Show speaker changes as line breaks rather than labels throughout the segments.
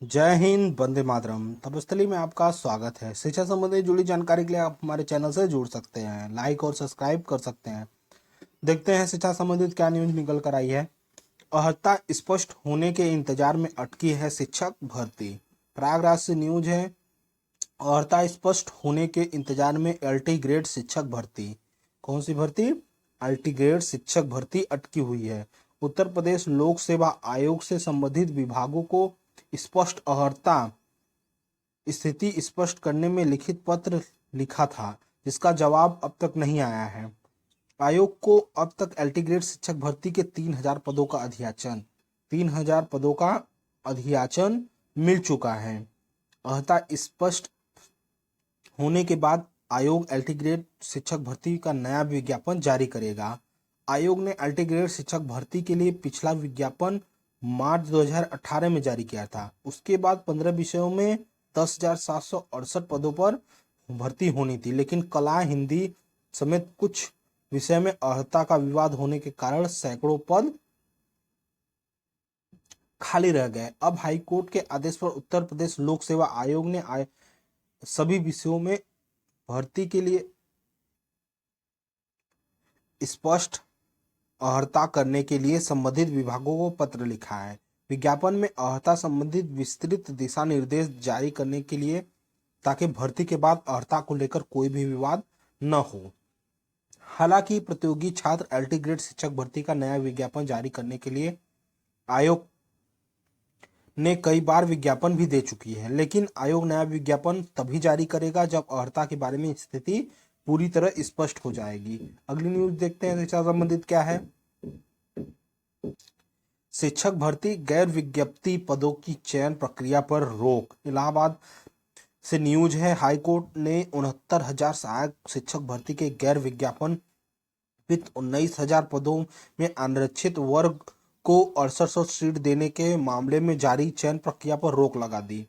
जय हिंद, वंदे मातरम। तपस्थली में आपका स्वागत है। शिक्षा संबंधी जुड़ी जानकारी के लिए आप हमारे चैनल से जुड़ सकते हैं, लाइक और सब्सक्राइब कर सकते हैं। देखते हैं शिक्षा संबंधित क्या न्यूज निकल कर आई है। अर्हता स्पष्ट होने के इंतजार में अटकी है शिक्षक भर्ती। प्रयागराज से न्यूज है। अर्हता स्पष्ट होने के इंतजार में एलटी ग्रेड शिक्षक भर्ती। कौन सी भर्ती? एलटी ग्रेड शिक्षक भर्ती अटकी हुई है। उत्तर प्रदेश लोक सेवा आयोग से संबंधित विभागों को स्पष्ट अर्हता स्थिति स्पष्ट करने में लिखित पत्र लिखा था, जिसका जवाब अब तक नहीं आया है। आयोग को अब तक एलटी ग्रेड शिक्षक भर्ती के 3,000 पदों का अधियाचन मिल चुका है। अर्हता स्पष्ट होने के बाद आयोग एलटी ग्रेड शिक्षक भर्ती का नया विज्ञापन जारी करेगा। आयोग ने एलटी ग्रेड शिक्षक भर्ती के लिए पिछला विज्ञापन मार्च 2018 में जारी किया था। उसके बाद 15 विषयों में 10,768 पदों पर भर्ती होनी थी, लेकिन कला, हिंदी समेत कुछ विषय में अर्हता का विवाद होने के कारण सैकड़ों पद खाली रह गए। अब हाईकोर्ट के आदेश पर उत्तर प्रदेश लोक सेवा आयोग ने सभी विषयों में भर्ती के लिए स्पष्ट अर्हता करने के लिए संबंधित विभागों को पत्र लिखा है। विज्ञापन में अर्हता संबंधित विस्तृत दिशा निर्देश जारी करने के लिए, ताकि भर्ती के बाद अर्हता को लेकर कोई भी विवाद न हो। हालांकि प्रतियोगी छात्र एलटी ग्रेड शिक्षक भर्ती का नया विज्ञापन जारी करने के लिए आयोग ने कई बार विज्ञापन भी दे चुकी है, लेकिन आयोग नया विज्ञापन तभी जारी करेगा जब अर्हता के बारे में स्थिति पूरी तरह स्पष्ट हो जाएगी। अगली न्यूज देखते हैं शिक्षा संबंधित क्या है। शिक्षक भर्ती गैर विज्ञप्ति पदों की चयन प्रक्रिया पर रोक। इलाहाबाद से न्यूज है। हाईकोर्ट ने 69,000 सहायक शिक्षक भर्ती के गैर विज्ञापन 19,000 पदों में आरक्षित वर्ग को 6800 सीट देने के मामले में जारी चयन प्रक्रिया पर रोक लगा दी।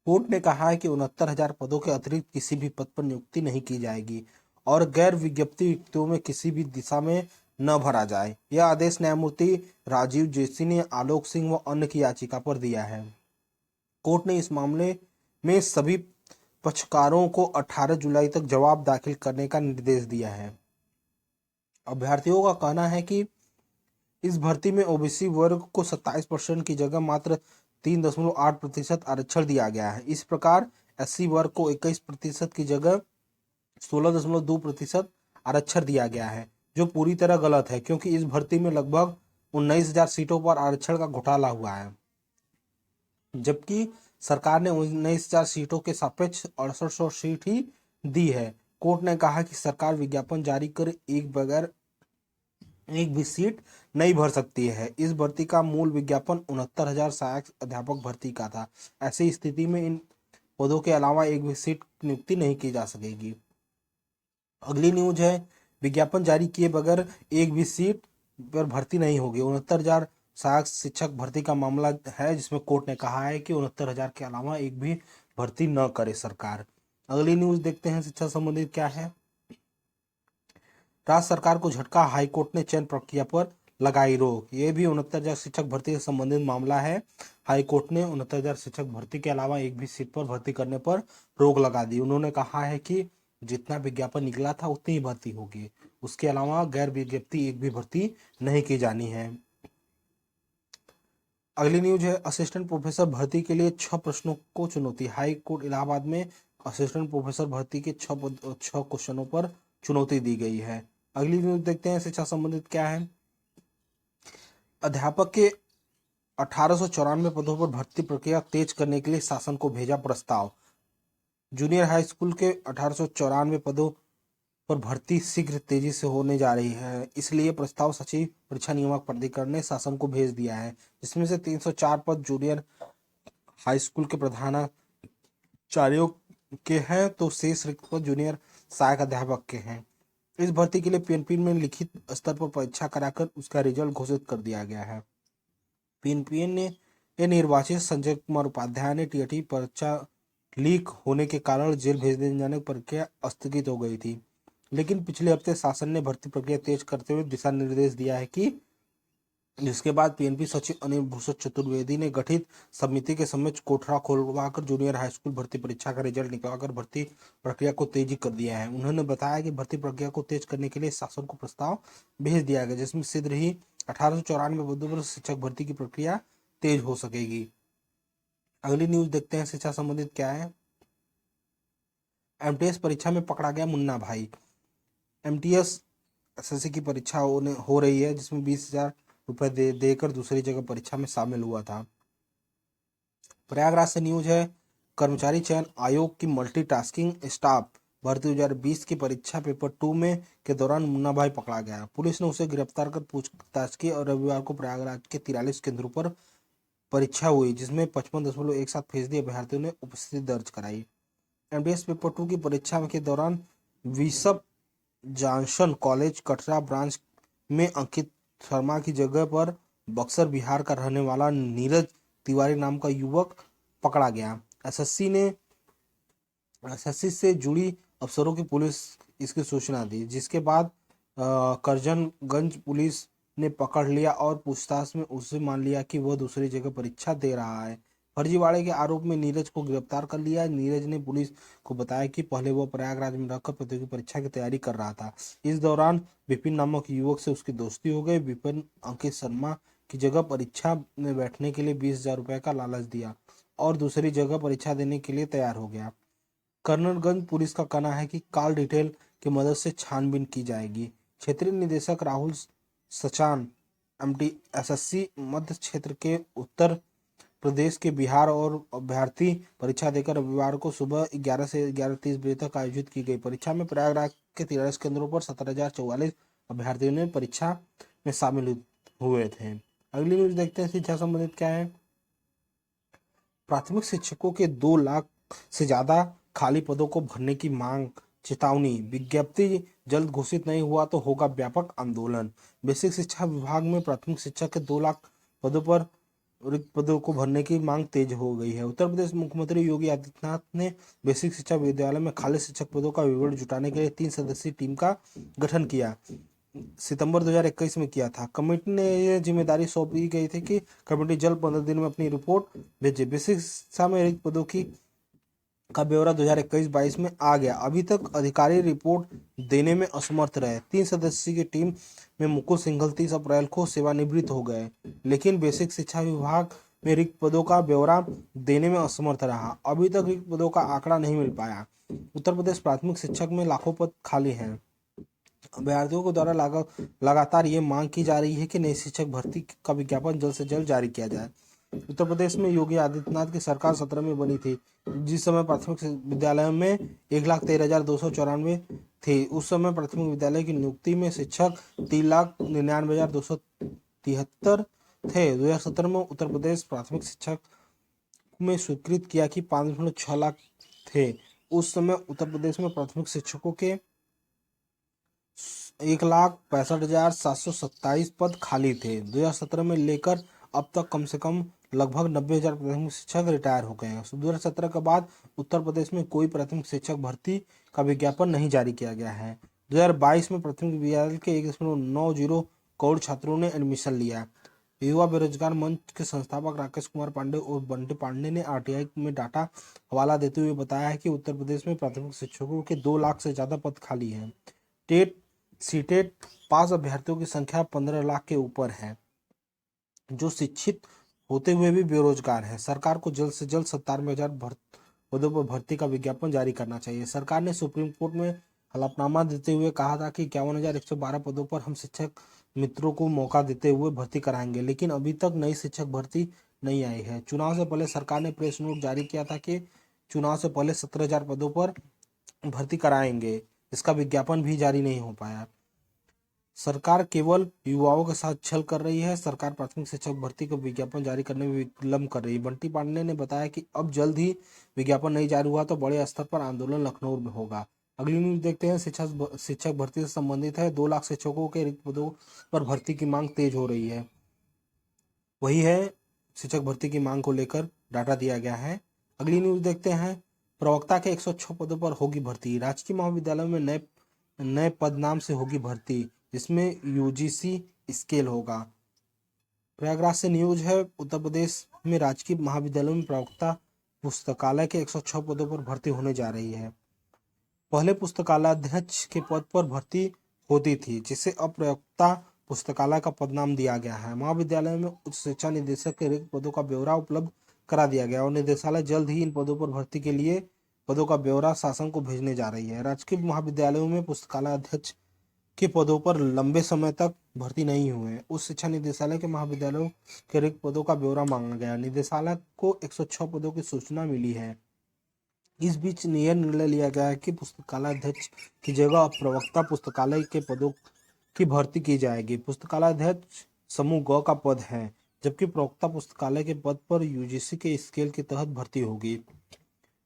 कोर्ट ने कहा है कि 69,000 पदों के अतिरिक्त किसी भी पद पर नियुक्ति नहीं की जाएगी और गैर विज्ञप्ति रिक्तियों में किसी भी दिशा में न भरा जाए। यह आदेश न्यायमूर्ति राजीव जोशी ने आलोक सिंह व अन्य की याचिका पर दिया है। कोर्ट ने इस मामले में सभी पक्षकारों को 18 जुलाई तक जवाब दाखिल करने का निर्देश दिया है। अभ्यर्थियों का कहना है कि इस भर्ती में ओबीसी वर्ग को 27% की जगह मात्र 3.8% आरक्षण दिया गया है। इस प्रकार एससी वर्ग को 21% की जगह 16.2% आरक्षण दिया गया है, जो पूरी तरह गलत है, क्योंकि इस भर्ती में लगभग 19,000 सीटों पर आरक्षण का घोटाला हुआ है, जबकि सरकार ने 19,000 सीटों के सापेक्ष 6800 सीट ही दी है। कोर्ट ने कहा कि सरकार विज्ञापन जारी कर एक भी सीट नहीं भर सकती है। इस भर्ती का मूल विज्ञापन 69,000 सहायक अध्यापक भर्ती का था। ऐसी स्थिति में इन पदों के अलावा एक भी सीट नियुक्ति नहीं की जा सकेगी। अगली न्यूज है। विज्ञापन जारी किए बगैर एक भी सीट पर भर्ती नहीं होगी। 69,000 सहायक शिक्षक भर्ती का मामला है, जिसमें कोर्ट ने कहा है कि 69,000 के अलावा एक भी भर्ती न करे सरकार। अगली न्यूज देखते हैं शिक्षा संबंधित क्या है। राज्य सरकार को झटका, हाईकोर्ट ने चयन प्रक्रिया पर लगाई रोक। यह भी 69,000 शिक्षक भर्ती से संबंधित मामला है। हाईकोर्ट ने 69,000 शिक्षक भर्ती के अलावा एक भी सीट पर भर्ती करने पर रोक लगा दी। उन्होंने कहा है कि जितना विज्ञापन निकला था उतनी ही भर्ती होगी, उसके अलावा गैर विज्ञप्ति एक भी भर्ती नहीं की जानी है। अगली न्यूज है। असिस्टेंट प्रोफेसर भर्ती के लिए 6 प्रश्नों को चुनौती। हाई कोर्ट इलाहाबाद में असिस्टेंट प्रोफेसर भर्ती के 6 क्वेश्चनों पर चुनौती दी गई है। अगली न्यूज देखते हैं शिक्षा संबंधित क्या है। अध्यापक के 1894 पदों पर भर्ती प्रक्रिया तेज करने के लिए शासन को भेजा प्रस्ताव। जूनियर हाई स्कूल के 1894 पदों पर भर्ती शीघ्र तेजी से होने जा रही है, इसलिए प्रस्ताव सचिव परीक्षा नियामक प्राधिकरण ने शासन को भेज दिया है, जिसमें से 304 पद जूनियर हाई स्कूल के प्रधानाचार्यों के हैं, तो शेष रिक्त पद जूनियर सहायक अध्यापक के हैं। इस भर्ती के लिए पीएनपी में लिखित स्तर पर परीक्षा कराकर उसका रिजल्ट घोषित कर दिया गया है। पीएनपीएन ने निर्वाचित संजय कुमार उपाध्याय ने टीएटी परीक्षा लीक होने के कारण जेल भेजने जाने की प्रक्रिया स्थगित हो गई थी, लेकिन पिछले हफ्ते शासन ने भर्ती प्रक्रिया तेज करते हुए दिशा निर्देश दिया है कि जिसके बाद पीएनपी सचिव अनिल भूषण चतुर्वेदी ने गठित समिति के समक्ष कोठरा खोलवाकर जूनियर हाई स्कूल भर्ती परीक्षा का रिजल्ट निकलवाकर भर्ती प्रक्रिया को तेजी कर दिया है। उन्होंने बताया कि भर्ती प्रक्रिया को तेज करने के लिए शासन को प्रस्ताव भेज दिया गया, जिसमें शीघ्र ही 1894 पदों पर शिक्षक भर्ती की प्रक्रिया तेज हो सकेगी। अगली न्यूज देखते हैं शिक्षा संबंधित क्या है। एमटीएस परीक्षा में पकड़ा गया मुन्ना भाई। एमटीएस एसएससी की परीक्षा हो रही है, जिसमें 20,000 रुपए देकर दूसरी जगह परीक्षा में शामिल हुआ था। प्रयागराज से न्यूज है, कर्मचारी चयन आयोग की मल्टीटास्किंग स्टाफ भर्ती 2020 की परीक्षा पेपर 2 में के दौरान मुन्ना भाई पकड़ा गया। पुलिस ने उसे गिरफ्तार कर पूछताछ की और रविवार को प्रयागराज के 43 केंद्रों पर परीक्षा हुई, जिसमें 55.17% अभ्यर्थियों ने उपस्थिति दर्ज कराई। एमटीएस पेपर 2 की परीक्षा के दौरान bishop Johnson college Katra branch में अंकित शर्मा की जगह पर बक्सर बिहार का रहने वाला नीरज तिवारी नाम का युवक पकड़ा गया। एसएससी से जुड़ी अफसरों की पुलिस इसकी सूचना दी, जिसके बाद करजनगंज पुलिस ने पकड़ लिया और पूछताछ में उससे मान लिया कि वह दूसरी जगह परीक्षा दे रहा है। फर्जीवाड़े के आरोप में नीरज को गिरफ्तार कर लिया। नीरज ने पुलिस को बताया कि पहले वह प्रयागराज में रहकर प्रतियोगी परीक्षा की तैयारी कर रहा था। इस दौरान विपिन नामक युवक से उसकी दोस्ती हो गई। विपिन अंकित शर्मा की जगह परीक्षा में बैठने के लिए 20,000 रुपए का लालच दिया और दूसरी जगह परीक्षा देने के लिए तैयार हो गया। कर्नलगंज पुलिस का कहना है कि कॉल डिटेल की मदद से छानबीन की जाएगी। क्षेत्रीय निदेशक राहुल सचान एमटीएसएससी मध्य क्षेत्र के उत्तर प्रदेश के बिहार और अभ्यर्थी परीक्षा देकर रविवार को सुबह 11 से 11:30 बजे तक आयोजित की गई परीक्षा में प्रयागराज के 43 केंद्रों पर 17,044 अभ्यर्थियों ने परीक्षा में शामिल हुए थे। अगली न्यूज देखते हैं शिक्षा संबंधित क्या है। प्राथमिक शिक्षकों के 2 लाख से ज्यादा खाली पदों को भरने की मांग, चेतावनी, विज्ञप्ति जल्द घोषित नहीं हुआ तो होगा व्यापक आंदोलन। बेसिक शिक्षा विभाग में प्राथमिक शिक्षक के 2 लाख पदों पर रिक्त पदों को भरने की मांग तेज हो गई है। उत्तर प्रदेश मुख्यमंत्री योगी आदित्यनाथ ने बेसिक शिक्षा विद्यालय में खाली शिक्षक पदों का विवरण जुटाने के लिए 3 सदस्यीय टीम का गठन किया सितंबर 2021 में किया था। कमेटी ने यह जिम्मेदारी सौंपी गई थी कि कमेटी जल्द 15 दिन में अपनी रिपोर्ट भेजे। बेसिक शिक्षा में रिक्त पदों का ब्यौरा 2021-22 में आ गया। अभी तक अधिकारी रिपोर्ट देने में असमर्थ रहे। 3 सदस्यीय की टीम में मुकुल सिंघल 30 अप्रैल को सेवानिवृत्त हो गए, लेकिन बेसिक शिक्षा विभाग में रिक्त पदों का ब्यौरा देने में असमर्थ रहा। अभी तक रिक्त पदों का आंकड़ा नहीं मिल पाया। उत्तर प्रदेश प्राथमिक शिक्षक में लाखों पद खाली हैं। अभ्यर्थियों को द्वारा लगातार ये मांग की जा रही है कि नई शिक्षक भर्ती का विज्ञापन जल्द से जल्द जारी किया जाए। उत्तर प्रदेश में योगी आदित्यनाथ की सरकार 17 में बनी थी, जिस समय प्राथमिक विद्यालय में 1,13,294 थे। उस समय प्राथमिक विद्यालय की नियुक्ति में शिक्षक 3,99,273 थे। 2017 में उत्तर प्रदेश प्राथमिक शिक्षक में स्वीकृत किया कि 5.6 लाख थे। उस समय उत्तर प्रदेश में प्राथमिक शिक्षकों के 1,65,727 पद खाली थे। 2017 में लेकर अब तक कम से कम लगभग 90,000 प्राथमिक शिक्षक रिटायर हो गए हैं। 2017 के बाद उत्तर प्रदेश में कोई प्राथमिक शिक्षक भर्ती का विज्ञापन नहीं जारी किया गया है। 2022 में प्राथमिक विद्यालय के 1.90 करोड़ छात्रों ने एडमिशन लिया। युवा बेरोजगार मंच के संस्थापक राकेश कुमार पांडे और बंटी पांडे ने आरटीआई में डाटा हवाला देते हुए बताया है कि उत्तर प्रदेश में प्राथमिक शिक्षकों के 2 लाख से ज्यादा पद खाली हैं। सीटेट पास अभ्यर्थियों की संख्या 15 लाख के ऊपर है, जो शिक्षित होते हुए भी बेरोजगार है। सरकार को जल्द से जल्द 97,000 पदों पर भर्ती का विज्ञापन जारी करना चाहिए। सरकार ने सुप्रीम कोर्ट में हलफनामा देते हुए कहा था कि 51,112 पदों पर हम शिक्षक मित्रों को मौका देते हुए भर्ती कराएंगे, लेकिन अभी तक नई शिक्षक भर्ती नहीं आई है। चुनाव से पहले सरकार ने प्रेस नोट जारी किया था कि चुनाव से पहले 17,000 पदों पर भर्ती कराएंगे। इसका विज्ञापन भी जारी नहीं हो पाया। सरकार केवल युवाओं के साथ छल कर रही है। सरकार प्राथमिक शिक्षक भर्ती को विज्ञापन जारी करने में विलंब कर रही है। बंटी पांडे ने बताया कि अब जल्द ही विज्ञापन नहीं जारी हुआ तो बड़े स्तर पर आंदोलन लखनऊ में होगा। अगली न्यूज देखते हैं शिक्षक भर्ती से संबंधित है। 2 लाख शिक्षकों के रिक्त पदों पर भर्ती की मांग तेज हो रही है। वही है, शिक्षक भर्ती की मांग को लेकर डाटा दिया गया है। अगली न्यूज देखते हैं। प्रवक्ता के 106 पदों पर होगी भर्ती। राजकीय महाविद्यालय में नए पद नाम से होगी भर्ती, जिसमें यूजीसी स्केल होगा। प्रयागराज से न्यूज है, उत्तर प्रदेश में राजकीय महाविद्यालयों में प्रवक्ता पुस्तकालय के 106 पदों पर भर्ती होने जा रही है। पहले पुस्तकालयाध्यक्ष के पद पर भर्ती होती थी, जिसे अब प्रवक्ता पुस्तकालय का पदनाम दिया गया है। महाविद्यालय में उच्च शिक्षा निदेशक के रिक्त पदों का ब्यौरा उपलब्ध करा दिया गया और निदेशालय जल्द ही इन पदों पर भर्ती के लिए पदों का ब्यौरा शासन को भेजने जा रही है। राजकीय महाविद्यालयों में पुस्तकालय अध्यक्ष के पदों पर लंबे समय तक भर्ती नहीं हुए। उच्च शिक्षा निदेशालय के महाविद्यालयों के रिक्त पदों का ब्यौरा मांगा गया। निदेशालय को 106 पदों की सूचना मिली है। इस बीच यह निर्णय लिया गया है कि पुस्तकालय अध्यक्ष की जगह अब प्रवक्ता पुस्तकालय के पदों की भर्ती की जाएगी। पुस्तकालय अध्यक्ष समूह ग का पद है, जबकि प्रवक्ता पुस्तकालय के पद पर यूजीसी के स्केल के तहत भर्ती होगी।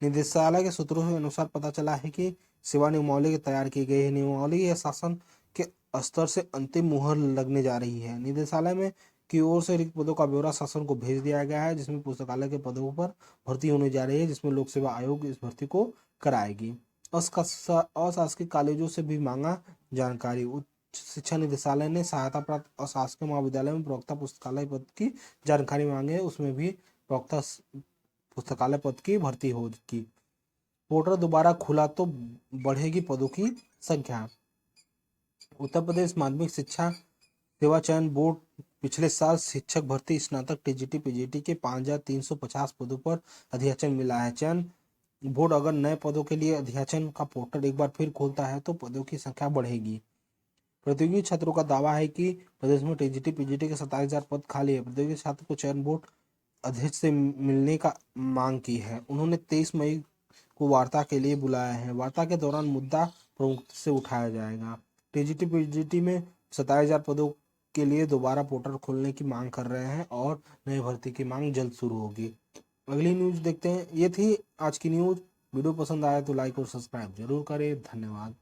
निदेशालय के सूत्रों के अनुसार पता चला है कि सेवा नियमावली तैयार की गई है। नियमावली या शासन के स्तर से अंतिम मुहर लगने जा रही है। निदेशालय में की ओर से रिक्त पदों का ब्यौरा शासन को भेज दिया गया है, जिसमें पुस्तकालय के पदों पर भर्ती होने जा रही है, जिसमें लोक सेवा आयोग इस भर्ती को कराएगी। अशासकीय कॉलेजों से भी मांगा जानकारी। उच्च शिक्षा निदेशालय ने सहायता प्राप्त अशासकीय महाविद्यालय में प्रवक्ता पुस्तकालय पद की जानकारी मांगी है, उसमें भी प्रवक्ता पुस्तकालय पद की भर्ती होगी। पोर्टल दोबारा खुला तो बढ़ेगी पदों की संख्या। उत्तर प्रदेश माध्यमिक शिक्षा सेवा चयन बोर्ड पिछले साल शिक्षक भर्ती स्नातक टीजीटी पीजीटी के 5350 पदों पर अध्याचन मिला है। चयन बोर्ड अगर नए पदों के लिए अध्याचन का पोर्टल एक बार फिर खोलता है तो पदों की संख्या बढ़ेगी। प्रतियोगी छात्रों का दावा है कि प्रदेश में टीजीटी पीजीटी के 27,000 पद खाली है। प्रतियोगी छात्र को चयन बोर्ड अध्यक्ष से मिलने का मांग की है। उन्होंने 23 मई को वार्ता के लिए बुलाया है। वार्ता के दौरान मुद्दा प्रमुखता से उठाया जाएगा। टीजीटी पीजीटी में 27,000 पदों के लिए दोबारा पोर्टल खोलने की मांग कर रहे हैं और नई भर्ती की मांग जल्द शुरू होगी। अगली न्यूज देखते हैं। ये थी आज की न्यूज। वीडियो पसंद आया तो लाइक और सब्सक्राइब जरूर करें। धन्यवाद।